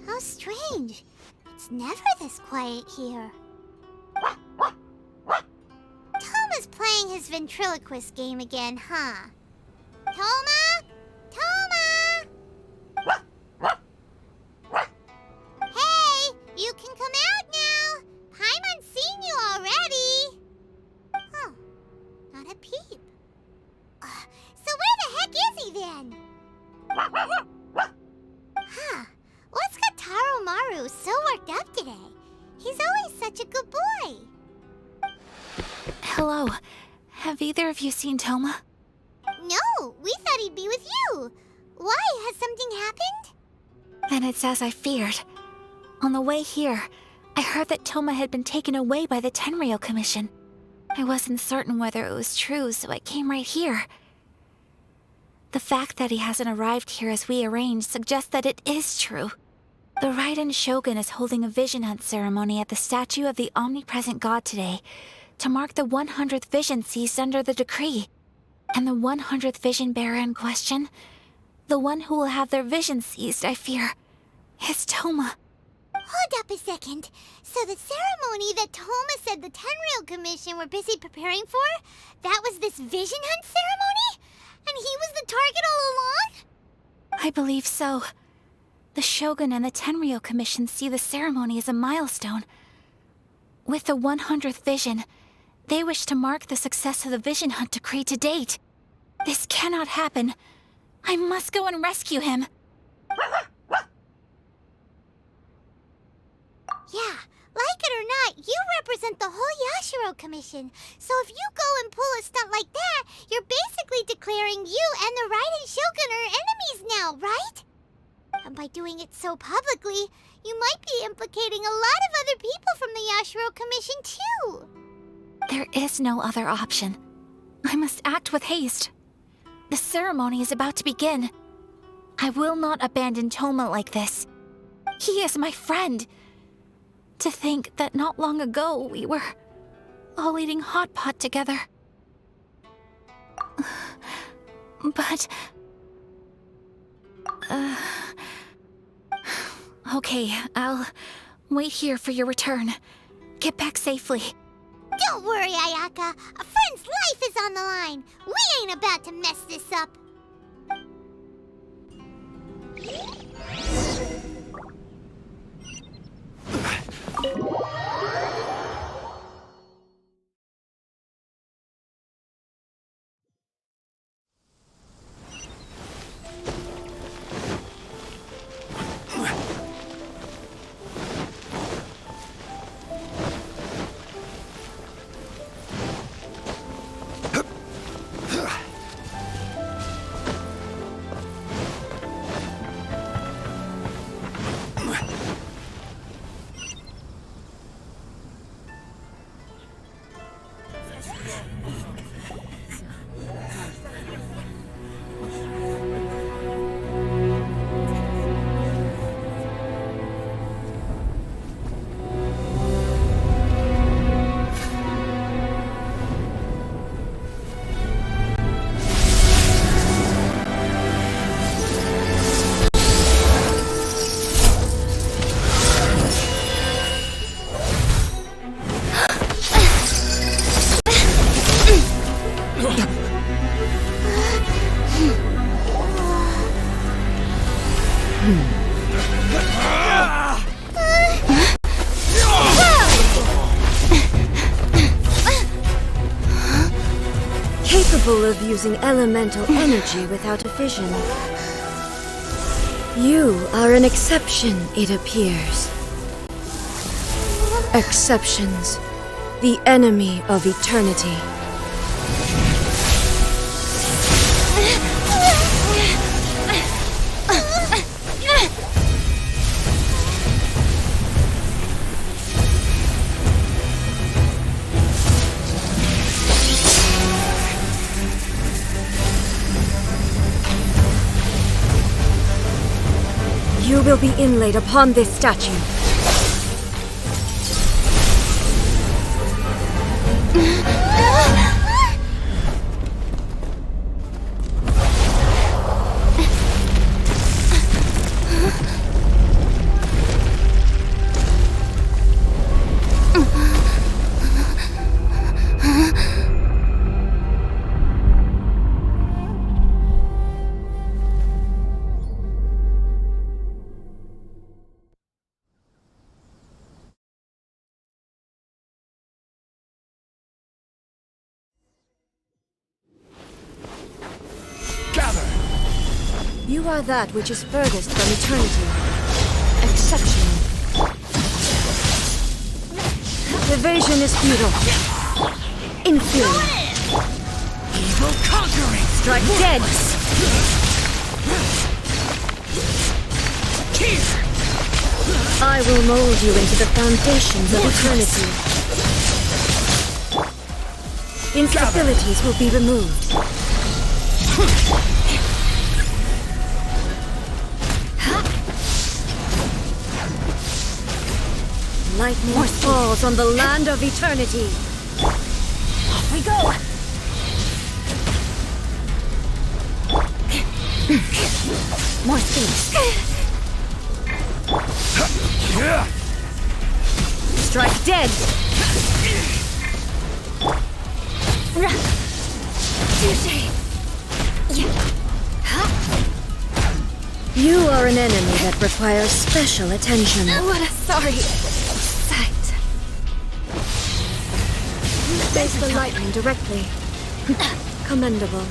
How strange. It's never this quiet here. Toma's playing his ventriloquist game again, huh? Toma? Toma! Hey, you can come out now. Paimon's seen you already. Oh, not a peep. So where the heck is he then? Huh. What's got Taro Maru so worked up today? He's always such a good boy. Hello. Have either of you seen Toma? No, we thought he'd be with you. Why? Has something happened? Then it's as I feared. On the way here, I heard that Toma had been taken away by the Tenryou Commission. I wasn't certain whether it was true, so I came right here. The fact that he hasn't arrived here as we arranged suggests that it is true. The Raiden Shogun is holding a vision hunt ceremony at the statue of the omnipresent god today to mark the 100th vision seized under the decree. And the 100th vision bearer in question, the one who will have their vision seized, I fear, is Toma. Hold up a second. So the ceremony that Toma said the Tenryou Commission were busy preparing for, that was this vision hunt ceremony? And he was the target all along? I believe so. The Shogun and the Tenryou Commission see the ceremony as a milestone. With the 100th vision, they wish to mark the success of the vision hunt decree to date. This cannot happen. I must go and rescue him. Yeah, like it or not, you represent the whole Yashiro Commission. So if you go and pull a stunt like that, you're basically declaring you and the Raiden Shogun are enemies now, right? And by doing it so publicly, you might be implicating a lot of other people from the Yashiro Commission too. There is no other option. I must act with haste. The ceremony is about to begin. I will not abandon Toma like this. He is my friend. To think that not long ago we were all eating hot pot together. But... Okay, I'll wait here for your return. Get back safely. Don't worry, Ayaka. A friend's life is on the line. We ain't about to mess this up. Capable of using elemental energy without a vision. You are an exception, it appears. Exceptions, the enemy of eternity. will be inlaid upon this statue. You are that which is furthest from eternity. Exceptional. Evasion is futile. Inferior. Evil conquering! Strike dead! Here! I will mold you into the foundations of eternity. Instabilities will be removed. Lightning falls on the land of eternity. Off we go! More space. Strike dead! You are an enemy that requires special attention. What a sorry sight. You face the lightning directly. Commendable.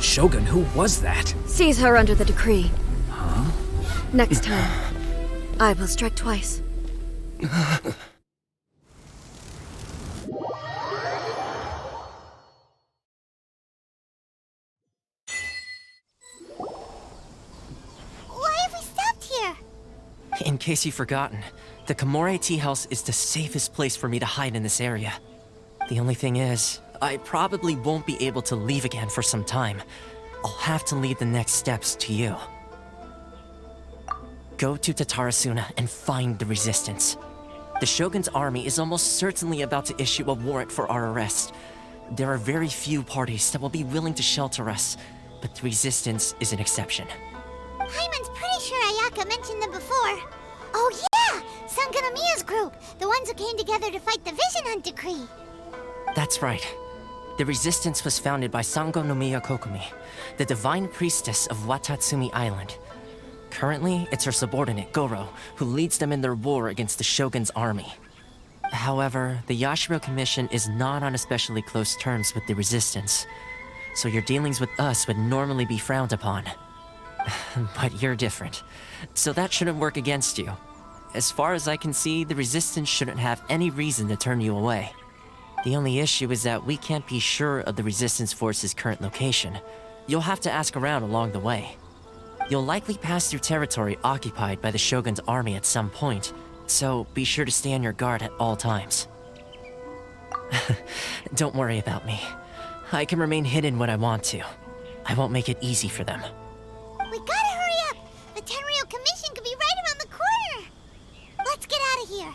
Shogun, who was that? Seize her under the decree. Huh? Next time, I will strike twice. Why have we stopped here? In case you've forgotten, the Komore Tea House is the safest place for me to hide in this area. The only thing is, I probably won't be able to leave again for some time. I'll have to leave the next steps to you. Go to Tatarasuna and find the resistance. The Shogun's army is almost certainly about to issue a warrant for our arrest. There are very few parties that will be willing to shelter us, but the resistance is an exception. Hyman's pretty sure Ayaka mentioned them before. Oh yeah! Sangonomiya's group! The ones who came together to fight the Vision Hunt decree! That's right. The resistance was founded by Sangonomiya Kokumi, the divine priestess of Watatsumi Island. Currently, it's her subordinate, Goro, who leads them in their war against the Shogun's army. However, the Yashiro Commission is not on especially close terms with the resistance, so your dealings with us would normally be frowned upon. But you're different, so that shouldn't work against you. As far as I can see, the resistance shouldn't have any reason to turn you away. The only issue is that we can't be sure of the resistance force's current location. You'll have to ask around along the way. You'll likely pass through territory occupied by the Shogun's army at some point, so be sure to stay on your guard at all times. Don't worry about me. I can remain hidden when I want to. I won't make it easy for them. We gotta hurry up! The Tenryou Commission could be right around the corner! Let's get out of here!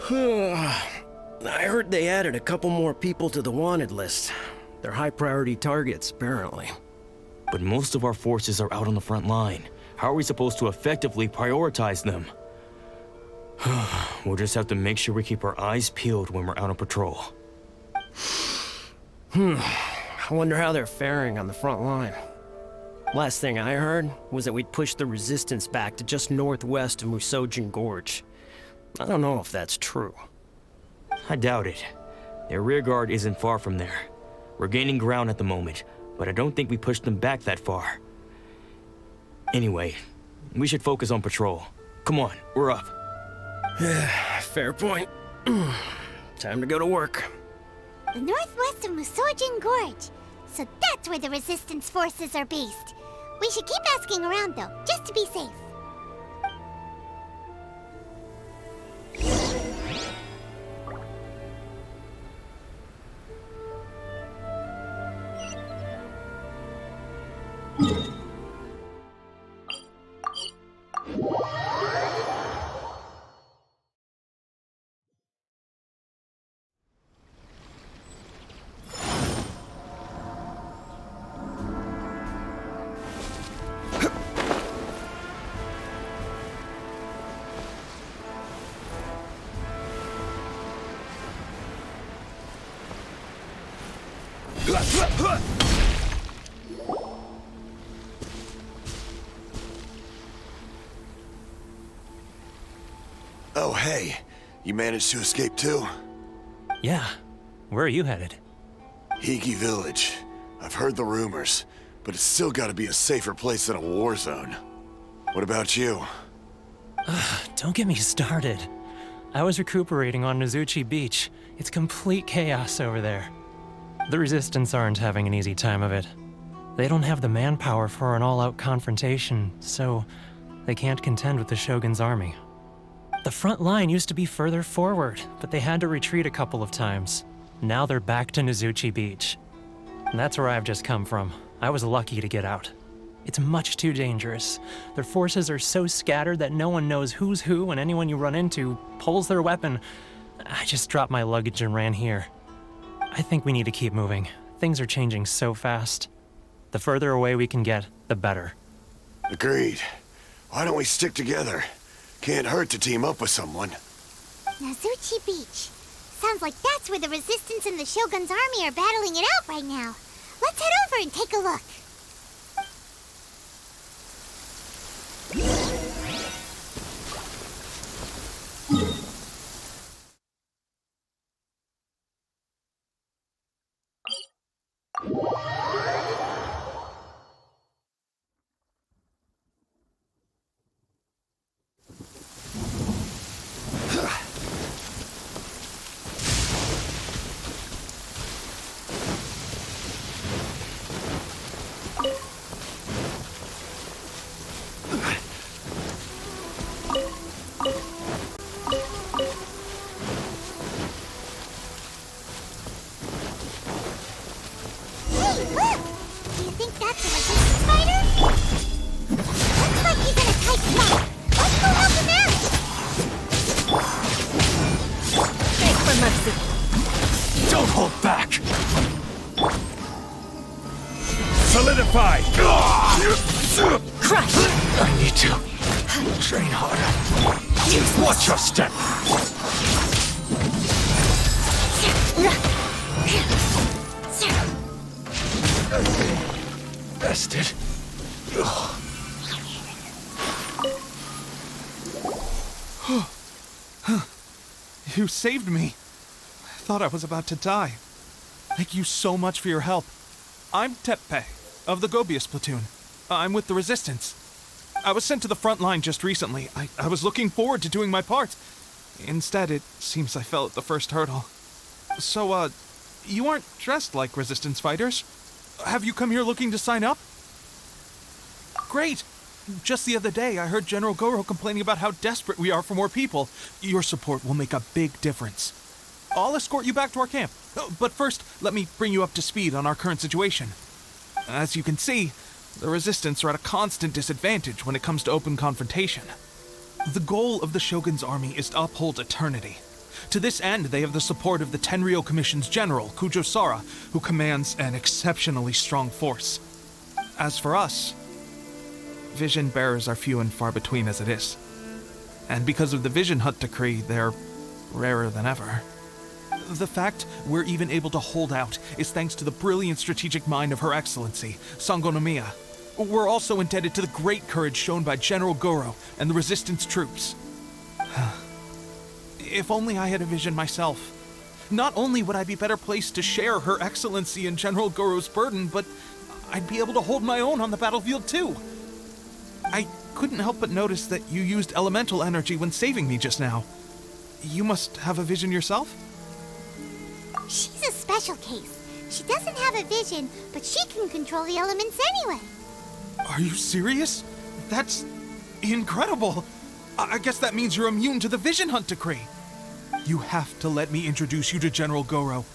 I heard they added a couple more people to the wanted list. They're high-priority targets, apparently. But most of our forces are out on the front line. How are we supposed to effectively prioritize them? We'll just have to make sure we keep our eyes peeled when we're out on patrol. I wonder how they're faring on the front line. Last thing I heard was that we'd pushed the resistance back to just northwest of Musojin Gorge. I don't know if that's true. I doubt it. Their rearguard isn't far from there. We're gaining ground at the moment, but I don't think we pushed them back that far. Anyway, we should focus on patrol. Come on, we're up. Fair point. Time to go to work. The northwest of Musojin Gorge. So that's where the resistance forces are based. We should keep asking around though, just to be safe. Oh, hey. You managed to escape too? Yeah. Where are you headed? Higi Village. I've heard the rumors, but it's still gotta be a safer place than a war zone. What about you? Don't get me started. I was recuperating on Nozuchi Beach. It's complete chaos over there. The Resistance aren't having an easy time of it. They don't have the manpower for an all-out confrontation, so they can't contend with the Shogun's army. The front line used to be further forward, but they had to retreat a couple of times. Now they're back to Nozuchi Beach. And that's where I've just come from. I was lucky to get out. It's much too dangerous. Their forces are so scattered that no one knows who's who, and anyone you run into pulls their weapon. I just dropped my luggage and ran here. I think we need to keep moving. Things are changing so fast. The further away we can get, the better. Agreed. Why don't we stick together? Can't hurt to team up with someone. Nozuchi Beach. Sounds like that's where the Resistance and the Shogun's army are battling it out right now. Let's head over and take a look. Don't hold back! Solidify! Crush! I need to train harder. Watch your step! Bested. You saved me. I thought I was about to die. Thank you so much for your help. I'm Teppei, of the Gobius platoon. I'm with the Resistance. I was sent to the front line just recently. I was looking forward to doing my part. Instead, it seems I fell at the first hurdle. So, you aren't dressed like Resistance fighters? Have you come here looking to sign up? Great! Just the other day, I heard General Goro complaining about how desperate we are for more people. Your support will make a big difference. I'll escort you back to our camp. But first, let me bring you up to speed on our current situation. As you can see, the Resistance are at a constant disadvantage when it comes to open confrontation. The goal of the Shogun's army is to uphold eternity. To this end, they have the support of the Tenryou Commission's general, Kujo Sara, who commands an exceptionally strong force. As for us, vision bearers are few and far between as it is. And because of the Vision Hut decree, they're rarer than ever. The fact we're even able to hold out is thanks to the brilliant strategic mind of Her Excellency, Sango no Miya. We're also indebted to the great courage shown by General Goro and the Resistance troops. If only I had a vision myself. Not only would I be better placed to share Her Excellency and General Goro's burden, but I'd be able to hold my own on the battlefield too. I couldn't help but notice that you used elemental energy when saving me just now. You must have a vision yourself? She's a special case. She doesn't have a vision, but she can control the elements anyway. Are you serious? That's incredible. I guess that means you're immune to the Vision Hunt decree. You have to let me introduce you to General Goro.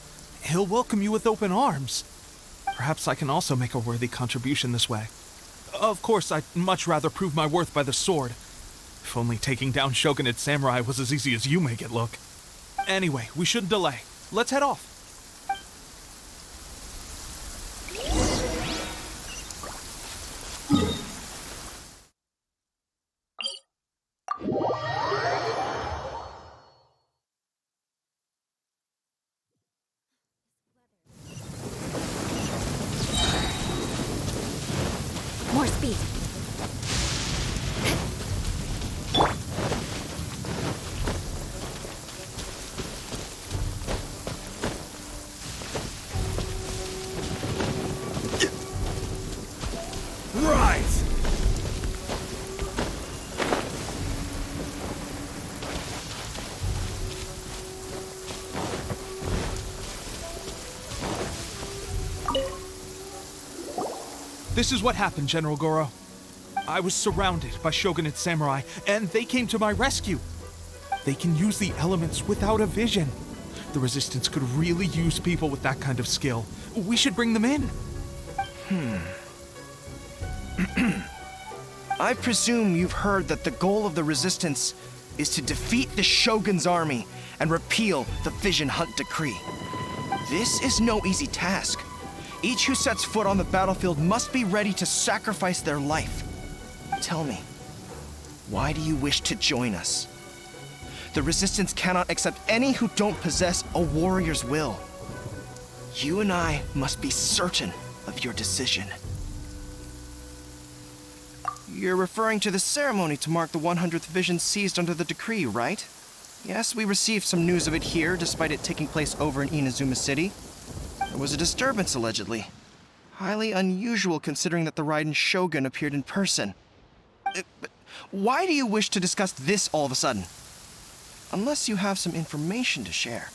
He'll welcome you with open arms. Perhaps I can also make a worthy contribution this way. Of course, I'd much rather prove my worth by the sword. If only taking down Shogunate samurai was as easy as you make it look. Anyway, we shouldn't delay. Let's head off. More speed. Right! This is what happened, General Goro. I was surrounded by Shogunate samurai, and they came to my rescue. They can use the elements without a vision. The Resistance could really use people with that kind of skill. We should bring them in. I presume you've heard that the goal of the Resistance is to defeat the Shogun's army and repeal the Vision Hunt decree. This is no easy task. Each who sets foot on the battlefield must be ready to sacrifice their life. Tell me, why do you wish to join us? The Resistance cannot accept any who don't possess a warrior's will. You and I must be certain of your decision. You're referring to the ceremony to mark the 100th vision seized under the decree, right? Yes, we received some news of it here, despite it taking place over in Inazuma City. There was a disturbance, allegedly. Highly unusual considering that the Raiden Shogun appeared in person. But why do you wish to discuss this all of a sudden? Unless you have some information to share.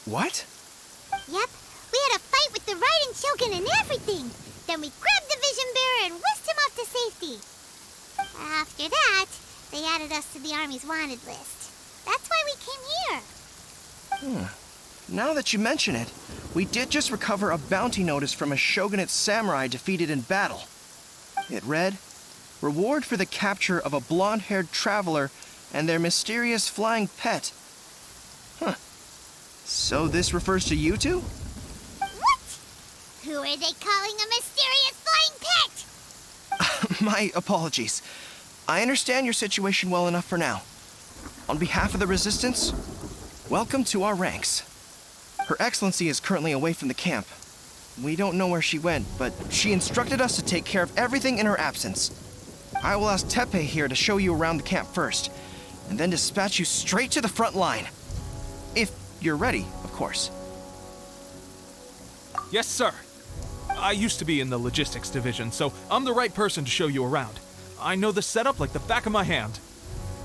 What? Yep, we had a fight with the Raiden Shogun and everything. Then we grabbed the Vision Bearer and whisked him off to safety. After that, they added us to the Army's wanted list. That's why we came here. Now that you mention it, we did just recover a bounty notice from a Shogunate samurai defeated in battle. It read, "Reward for the capture of a blonde-haired traveler and their mysterious flying pet." So this refers to you two? What? Who are they calling a mysterious flying pet? My apologies. I understand your situation well enough for now. On behalf of the Resistance, welcome to our ranks. Her Excellency is currently away from the camp. We don't know where she went, but she instructed us to take care of everything in her absence. I will ask Teppei here to show you around the camp first, and then dispatch you straight to the front line. If you're ready, of course. Yes, sir. I used to be in the logistics division, so I'm the right person to show you around. I know the setup like the back of my hand.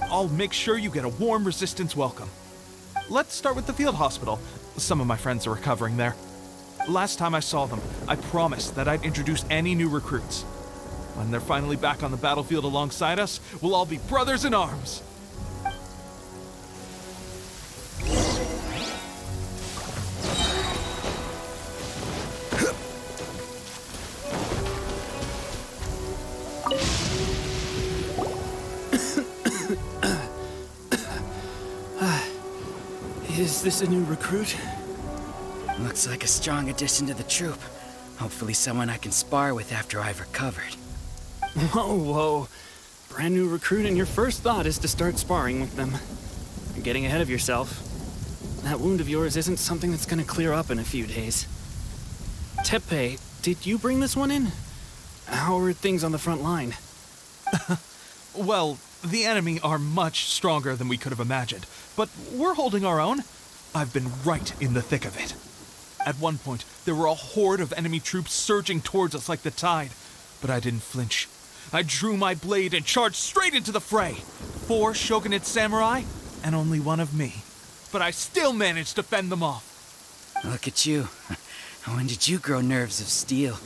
I'll make sure you get a warm Resistance welcome. Let's start with the field hospital. Some of my friends are recovering there. Last time I saw them, I promised that I'd introduce any new recruits. When they're finally back on the battlefield alongside us, we'll all be brothers in arms. Is this a new recruit? Looks like a strong addition to the troop. Hopefully someone I can spar with after I've recovered. Whoa, whoa. Brand new recruit and your first thought is to start sparring with them. You're getting ahead of yourself. That wound of yours isn't something that's gonna clear up in a few days. Tepe, did you bring this one in? How are things on the front line? Well, the enemy are much stronger than we could have imagined, but we're holding our own. I've been right in the thick of it. At one point, there were a horde of enemy troops surging towards us like the tide, but I didn't flinch. I drew my blade and charged straight into the fray. 4 shogunate samurai, and only one of me. But I still managed to fend them off. Look at you. When did you grow nerves of steel?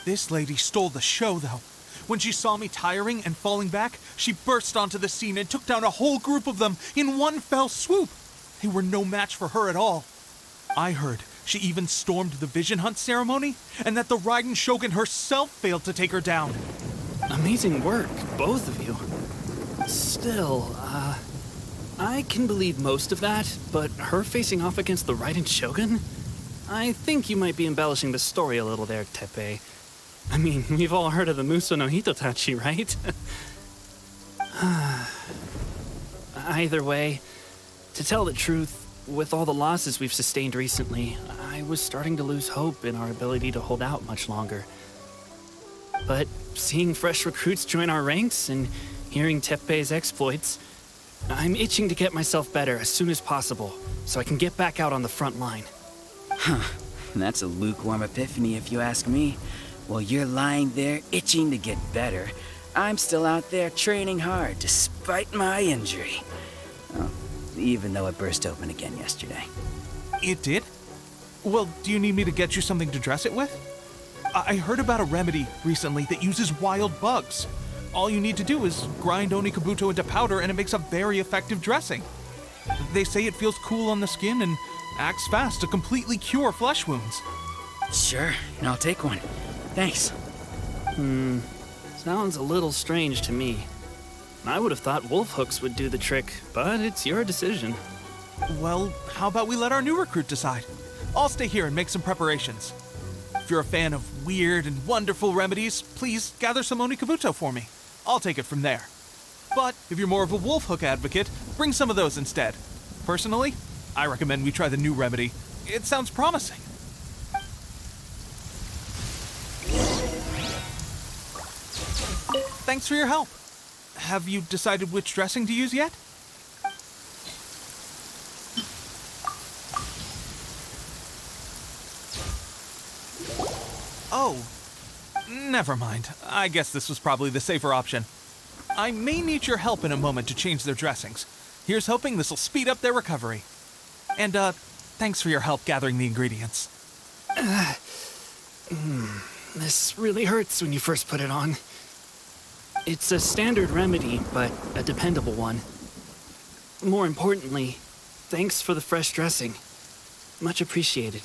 This lady stole the show, though. When she saw me tiring and falling back, she burst onto the scene and took down a whole group of them in one fell swoop. They were no match for her at all. I heard she even stormed the vision hunt ceremony, and that the Raiden Shogun herself failed to take her down. Amazing work, both of you. Still, I can believe most of that, but her facing off against the Raiden Shogun? I think you might be embellishing the story a little there, Tepe. I mean, we've all heard of the Muso no Hitotachi, right? Either way, to tell the truth, with all the losses we've sustained recently, I was starting to lose hope in our ability to hold out much longer. But seeing fresh recruits join our ranks and hearing Tepe's exploits, I'm itching to get myself better as soon as possible, so I can get back out on the front line. Huh. That's a lukewarm epiphany if you ask me. While you're lying there itching to get better, I'm still out there training hard despite my injury. Oh, even though it burst open again yesterday. It did? Well, do you need me to get you something to dress it with? I heard about a remedy recently that uses wild bugs. All you need to do is grind Onikabuto into powder and it makes a very effective dressing. They say it feels cool on the skin and acts fast to completely cure flesh wounds. Sure, I'll take one. Thanks. Sounds a little strange to me. I would have thought wolf hooks would do the trick, but it's your decision. Well, how about we let our new recruit decide? I'll stay here and make some preparations. If you're a fan of weird and wonderful remedies, please gather some Onikabuto for me. I'll take it from there. But if you're more of a wolf hook advocate, bring some of those instead. Personally, I recommend we try the new remedy. It sounds promising. Thanks for your help. Have you decided which dressing to use yet? Oh, never mind. I guess this was probably the safer option. I may need your help in a moment to change their dressings. Here's hoping this will speed up their recovery. And, thanks for your help gathering the ingredients. This really hurts when you first put it on. It's a standard remedy, but a dependable one. More importantly, thanks for the fresh dressing. Much appreciated.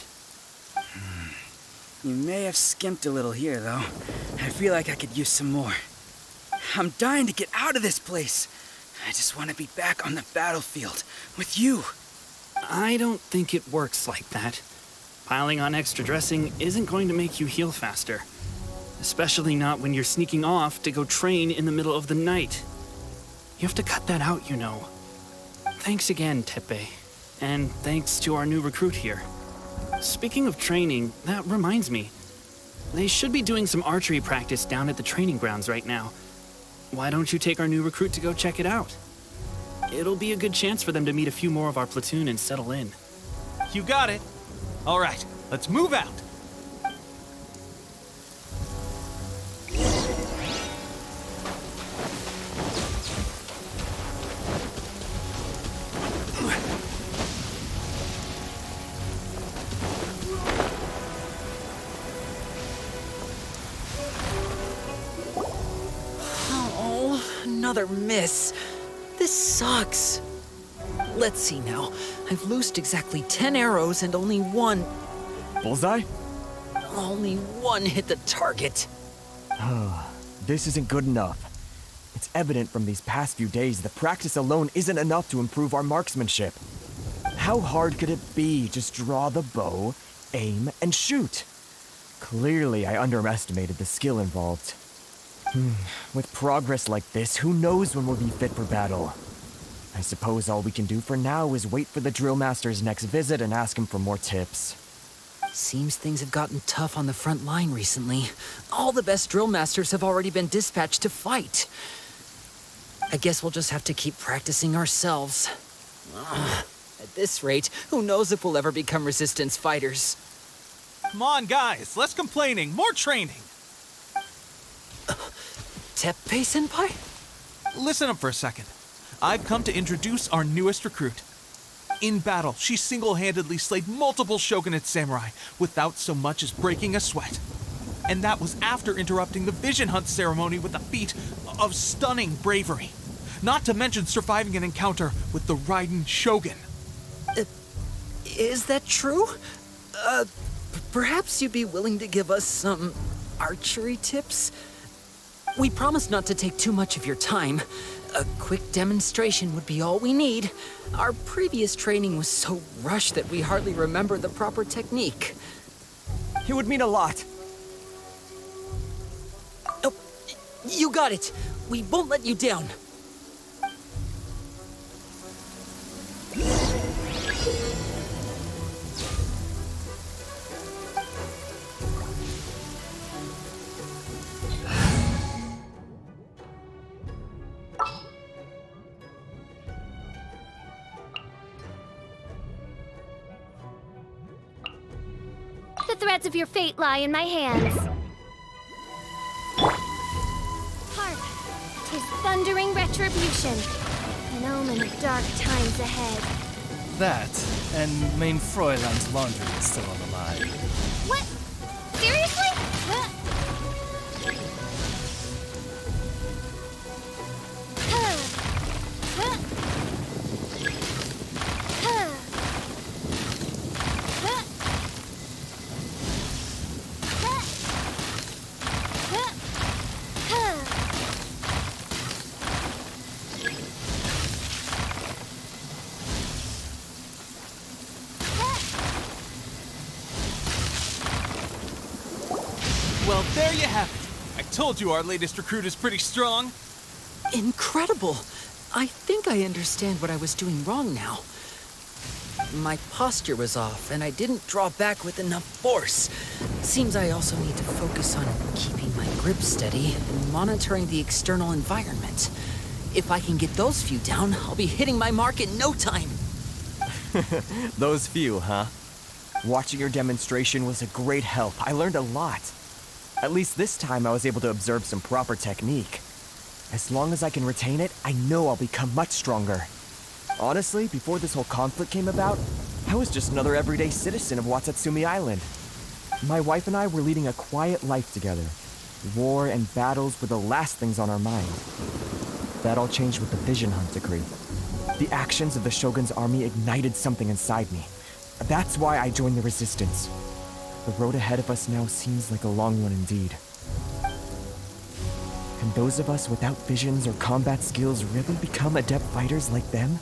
You may have skimped a little here, though. I feel like I could use some more. I'm dying to get out of this place. I just want to be back on the battlefield with you. I don't think it works like that. Piling on extra dressing isn't going to make you heal faster. Especially not when you're sneaking off to go train in the middle of the night. You have to cut that out, you know. Thanks again, Tepe. And thanks to our new recruit here. Speaking of training, that reminds me. They should be doing some archery practice down at the training grounds right now. Why don't you take our new recruit to go check it out? It'll be a good chance for them to meet a few more of our platoon and settle in. You got it. All right, let's move out. Another miss. This sucks. Let's see now. I've loosed exactly 10 arrows and only one... Bullseye? Only one hit the target. This isn't good enough. It's evident from these past few days that practice alone isn't enough to improve our marksmanship. How hard could it be? Just draw the bow, aim, and shoot. Clearly, I underestimated the skill involved. With progress like this, who knows when we'll be fit for battle? I suppose all we can do for now is wait for the drill master's next visit and ask him for more tips. Seems things have gotten tough on the front line recently. All the best drill masters have already been dispatched to fight. I guess we'll just have to keep practicing ourselves. At this rate, who knows if we'll ever become resistance fighters. Come on, guys, less complaining, more training. Teppei-senpai? Listen up for a second. I've come to introduce our newest recruit. In battle, she single-handedly slayed multiple shogunate samurai without so much as breaking a sweat. And that was after interrupting the vision hunt ceremony with a feat of stunning bravery. Not to mention surviving an encounter with the Raiden Shogun. Is that true? Perhaps you'd be willing to give us some archery tips? We promise not to take too much of your time. A quick demonstration would be all we need. Our previous training was so rushed that we hardly remember the proper technique. It would mean a lot. Oh, you got it. We won't let you down. The threads of your fate lie in my hands. Hark! 'Tis thundering retribution, an omen of dark times ahead. That, and main Fräulein's laundry is still on the line. What? Seriously? Well, there you have it. I told you our latest recruit is pretty strong. Incredible! I think I understand what I was doing wrong now. My posture was off, and I didn't draw back with enough force. Seems I also need to focus on keeping my grip steady and monitoring the external environment. If I can get those few down, I'll be hitting my mark in no time. Those few, huh? Watching your demonstration was a great help. I learned a lot. At least this time I was able to observe some proper technique. As long as I can retain it, I know I'll become much stronger. Honestly, before this whole conflict came about, I was just another everyday citizen of Watatsumi Island. My wife and I were leading a quiet life together. War and battles were the last things on our mind. That all changed with the Vision Hunt decree. The actions of the Shogun's army ignited something inside me. That's why I joined the Resistance. The road ahead of us now seems like a long one indeed. Can those of us without visions or combat skills really become adept fighters like them?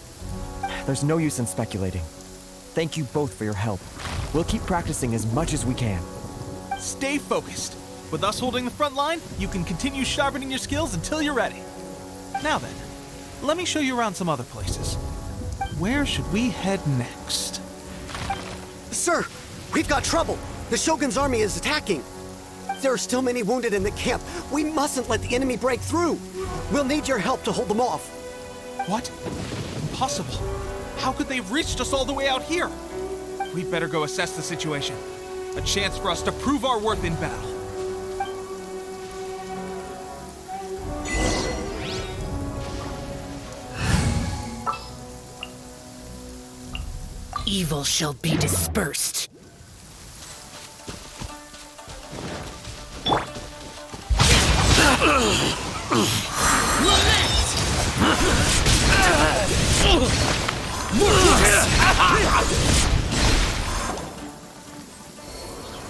There's no use in speculating. Thank you both for your help. We'll keep practicing as much as we can. Stay focused. With us holding the front line, you can continue sharpening your skills until you're ready. Now then, let me show you around some other places. Where should we head next? Sir, we've got trouble. The Shogun's army is attacking. There are still many wounded in the camp. We mustn't let the enemy break through. We'll need your help to hold them off. What? Impossible. How could they have reached us all the way out here? We'd better go assess the situation. A chance for us to prove our worth in battle. Evil shall be dispersed.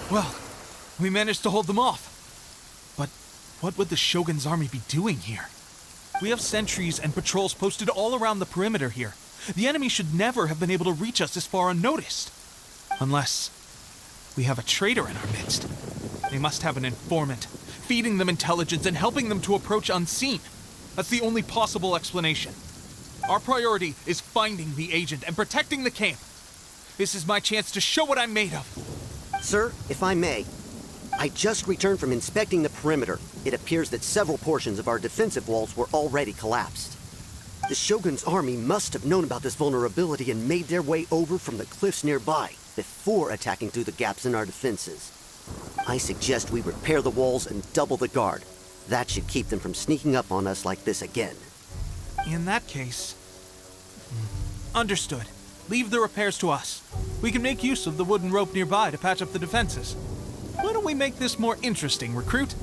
Well, we managed to hold them off. But what would the Shogun's army be doing here? We have sentries and patrols posted all around the perimeter here. The enemy should never have been able to reach us this far unnoticed. Unless we have a traitor in our midst. They must have an informant, feeding them intelligence and helping them to approach unseen. That's the only possible explanation. Our priority is finding the agent and protecting the camp. This is my chance to show what I'm made of. Sir, if I may, I just returned from inspecting the perimeter. It appears that several portions of our defensive walls were already collapsed. The Shogun's army must have known about this vulnerability and made their way over from the cliffs nearby before attacking through the gaps in our defenses. I suggest we repair the walls and double the guard. That should keep them from sneaking up on us like this again. In that case... Understood. Leave the repairs to us. We can make use of the wooden rope nearby to patch up the defenses. Why don't we make this more interesting, recruit?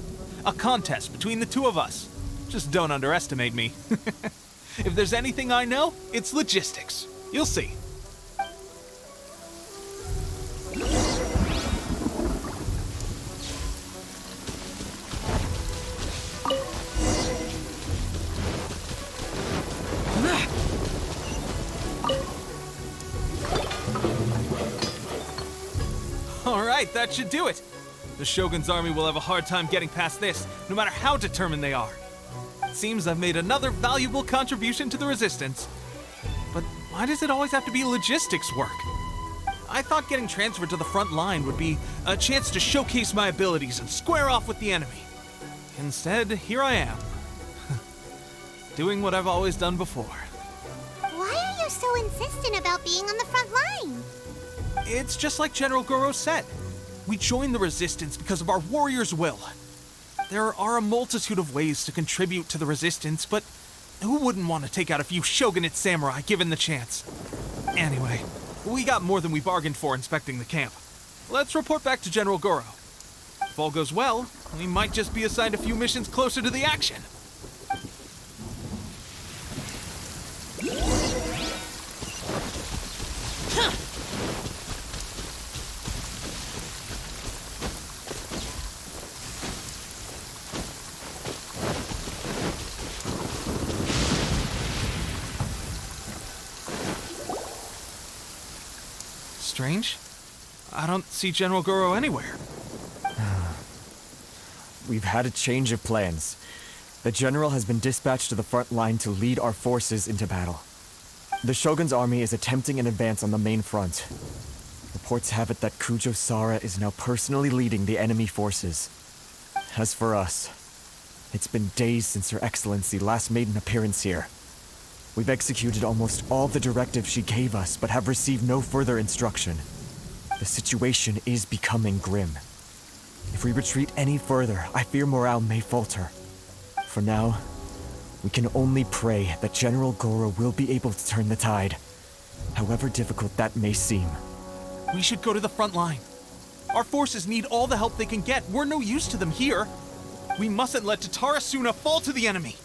A contest between the two of us. Just don't underestimate me. If there's anything I know, it's logistics. You'll see. Alright, that should do it. The Shogun's army will have a hard time getting past this, no matter how determined they are. It seems I've made another valuable contribution to the Resistance. But why does it always have to be logistics work? I thought getting transferred to the front line would be a chance to showcase my abilities and square off with the enemy. Instead, here I am. Doing what I've always done before. Why are you so insistent about being on the front line? It's just like General Goro said. We joined the Resistance because of our warriors' will. There are a multitude of ways to contribute to the Resistance, but who wouldn't want to take out a few shogunate samurai given the chance? Anyway, we got more than we bargained for inspecting the camp. Let's report back to General Goro. If all goes well, we might just be assigned a few missions closer to the action. Strange. I don't see General Goro anywhere. We've had a change of plans. The general has been dispatched to the front line to lead our forces into battle. The Shogun's army is attempting an advance on the main front. Reports have it that Kujo Sara is now personally leading the enemy forces. As for us, it's been days since Her Excellency last made an appearance here. We've executed almost all the directives she gave us, but have received no further instruction. The situation is becoming grim. If we retreat any further, I fear morale may falter. For now, we can only pray that General Goro will be able to turn the tide, however difficult that may seem. We should go to the front line. Our forces need all the help they can get. We're no use to them here. We mustn't let Tatara Suna fall to the enemy.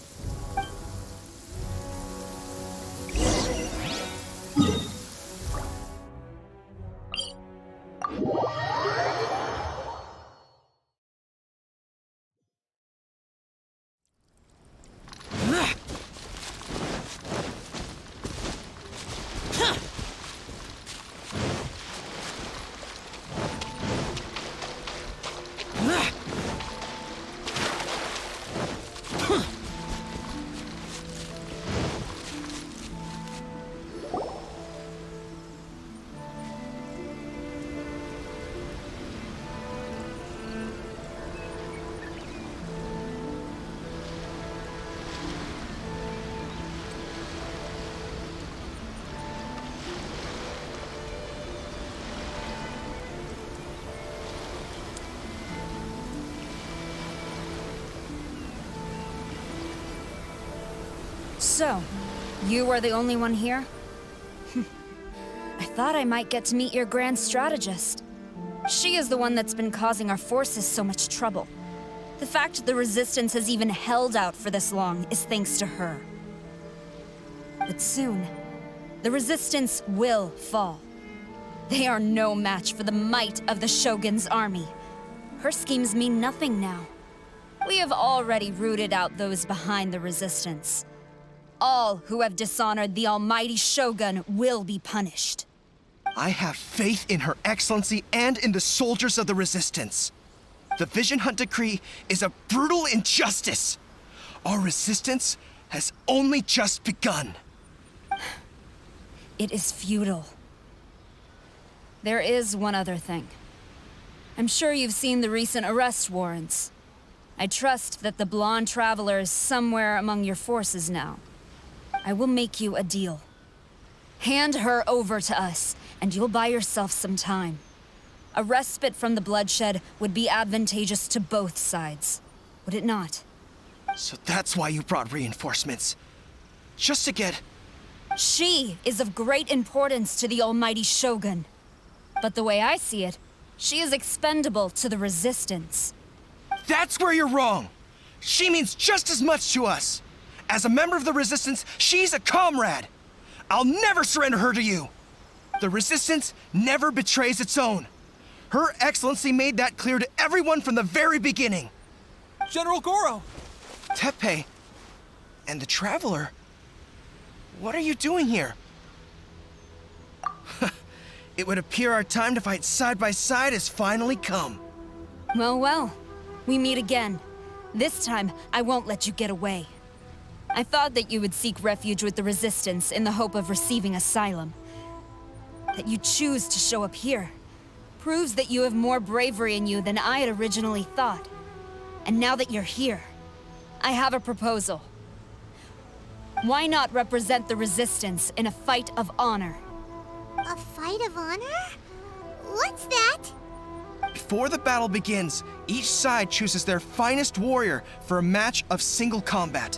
So, you are the only one here? I thought I might get to meet your grand strategist. She is the one that's been causing our forces so much trouble. The fact the Resistance has even held out for this long is thanks to her. But soon, the Resistance will fall. They are no match for the might of the Shogun's army. Her schemes mean nothing now. We have already rooted out those behind the Resistance. All who have dishonored the almighty Shogun will be punished. I have faith in Her Excellency and in the soldiers of the Resistance. The Vision Hunt Decree is a brutal injustice. Our resistance has only just begun. It is futile. There is one other thing. I'm sure you've seen the recent arrest warrants. I trust that the blonde traveler is somewhere among your forces now. I will make you a deal. Hand her over to us, and you'll buy yourself some time. A respite from the bloodshed would be advantageous to both sides, would it not? So that's why you brought reinforcements. Just to get... She is of great importance to the almighty Shogun. But the way I see it, she is expendable to the Resistance. That's where you're wrong! She means just as much to us! As a member of the Resistance, she's a comrade! I'll never surrender her to you! The Resistance never betrays its own. Her Excellency made that clear to everyone from the very beginning. General Goro! Teppei and the Traveler? What are you doing here? It would appear our time to fight side by side has finally come. Well, we meet again. This time, I won't let you get away. I thought that you would seek refuge with the Resistance in the hope of receiving asylum. That you choose to show up here proves that you have more bravery in you than I had originally thought. And now that you're here, I have a proposal. Why not represent the Resistance in a fight of honor? A fight of honor? What's that? Before the battle begins, each side chooses their finest warrior for a match of single combat.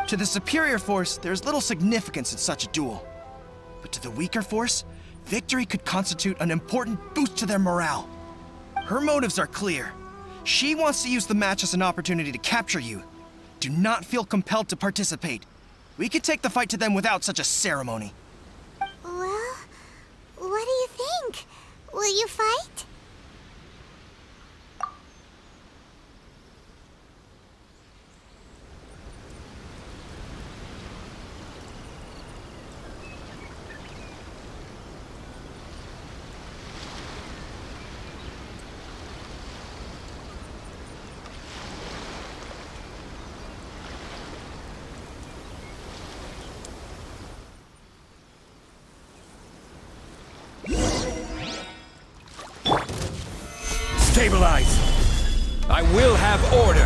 To the superior force, there's little significance in such a duel. But to the weaker force, victory could constitute an important boost to their morale. Her motives are clear. She wants to use the match as an opportunity to capture you. Do not feel compelled to participate. We can take the fight to them without such a ceremony. Well, what do you think? Will you fight? Stabilize! I will have order!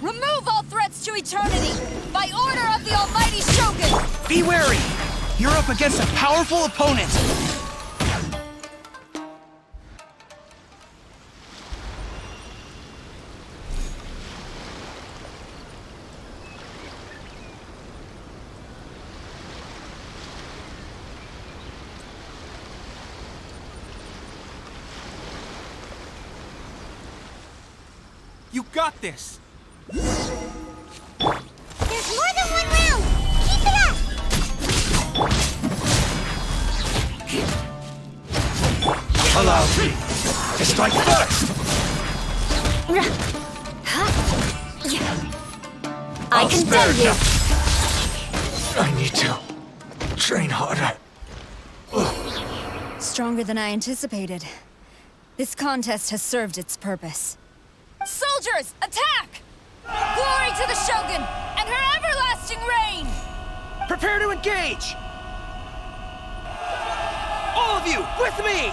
Remove all threats to eternity, by order of the almighty Shogun! Be wary! You're up against a powerful opponent! You got this! There's more than one round! Keep it up! Allow me to strike first! I condemn you! I need to train harder. Stronger than I anticipated. This contest has served its purpose. Soldiers, attack! Glory to the Shogun and her everlasting reign! Prepare to engage! All of you, with me!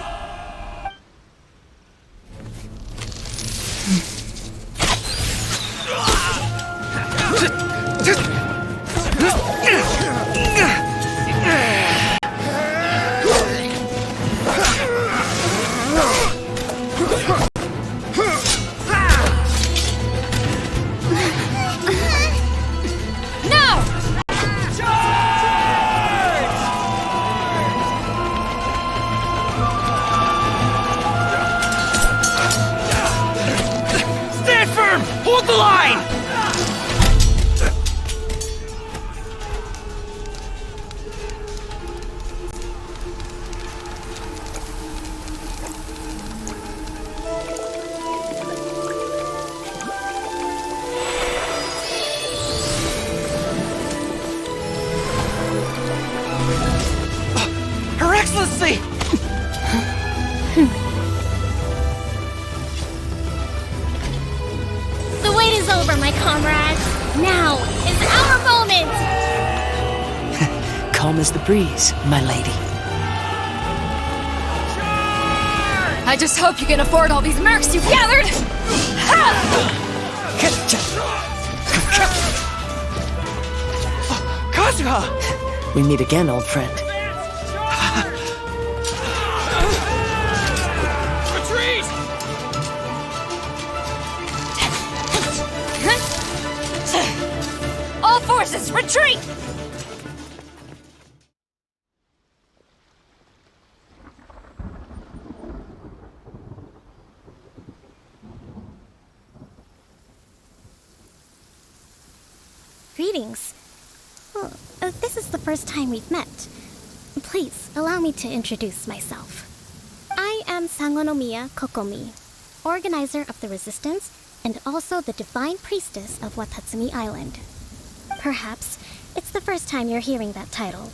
Hold the line! my comrades. Now is our moment! Calm as the breeze, my lady. I just hope you can afford all these mercs you've gathered! Kazuha! We meet again, old friend. Retreat! All forces, retreat! Greetings. Well, this is the first time we've met. Please, allow me to introduce myself. I am Sangonomiya Kokomi, organizer of the Resistance and also the Divine Priestess of Watatsumi Island. Perhaps it's the first time you're hearing that title.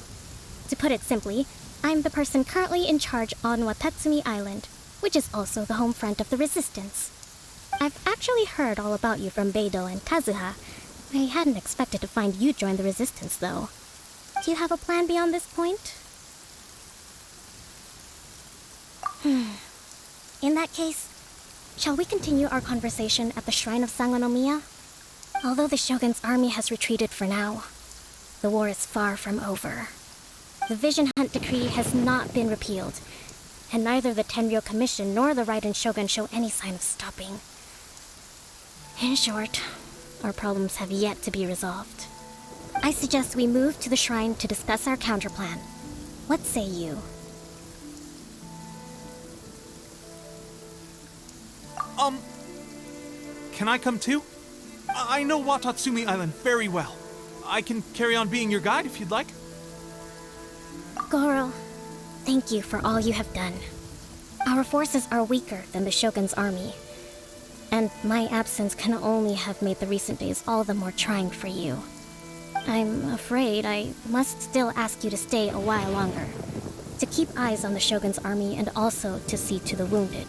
To put it simply, I'm the person currently in charge on Watatsumi Island, which is also the home front of the Resistance. I've actually heard all about you from Beidou and Kazuha. I hadn't expected to find you join the Resistance, though. Do you have a plan beyond this point? In that case, shall we continue our conversation at the Shrine of Sangonomiya? Although the Shogun's army has retreated for now, the war is far from over. The Vision Hunt Decree has not been repealed, and neither the Tenryou Commission nor the Raiden Shogun show any sign of stopping. In short, our problems have yet to be resolved. I suggest we move to the shrine to discuss our counterplan. What say you? Can I come too? I know Watatsumi Island very well. I can carry on being your guide if you'd like. Goro, thank you for all you have done. Our forces are weaker than the Shogun's army, and my absence can only have made the recent days all the more trying for you. I'm afraid I must still ask you to stay a while longer, to keep eyes on the Shogun's army and also to see to the wounded.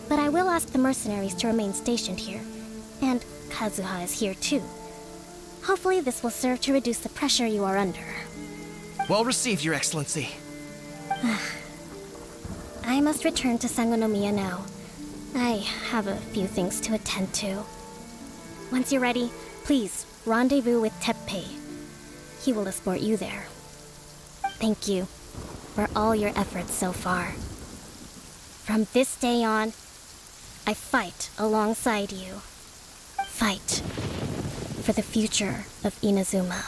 But I will ask the mercenaries to remain stationed here, and Kazuha is here too. Hopefully this will serve to reduce the pressure you are under. Well received, Your Excellency. I must return to Sangonomiya now. I have a few things to attend to. Once you're ready, please rendezvous with Teppei. He will escort you there. Thank you for all your efforts so far. From this day on, I fight alongside you. Fight for the future of Inazuma.